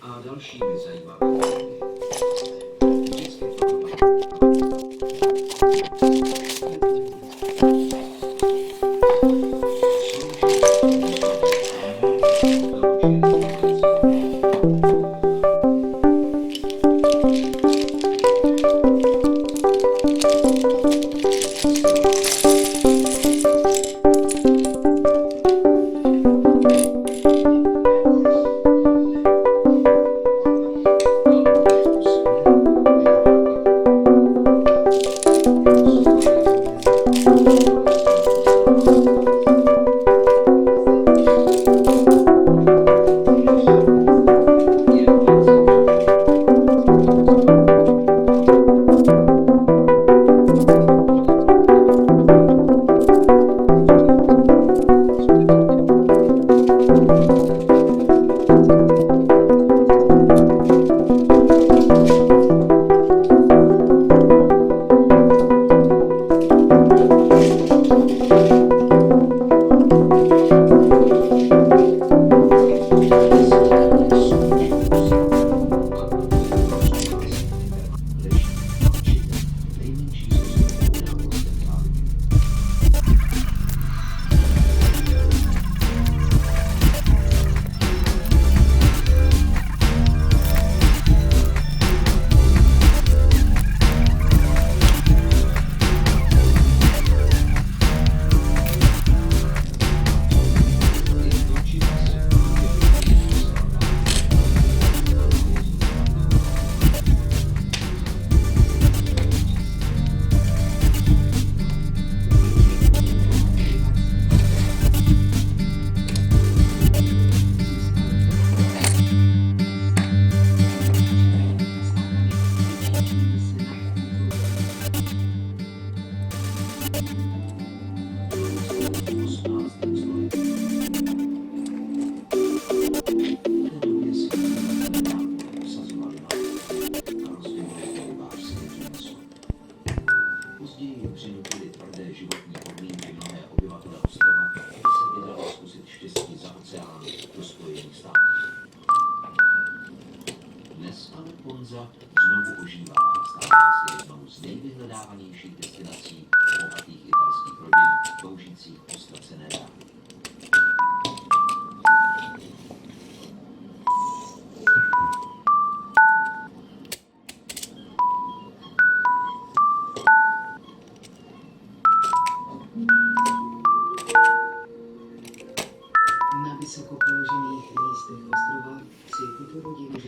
a dalšími zajímavými věci. Vždycky později přinutili tvrdé životní podmínky mnohé obyvatele ostrova, aby se vydali zkusit štěstí za oceán do Spojených států. Dnes ale Ponza znovu ožívá a stává se jednou z nejvyhledávanějších destinací bohatých italských rodin toužících po ztracené dávě. Na vysoko položených místech ostrova si tyto rodiny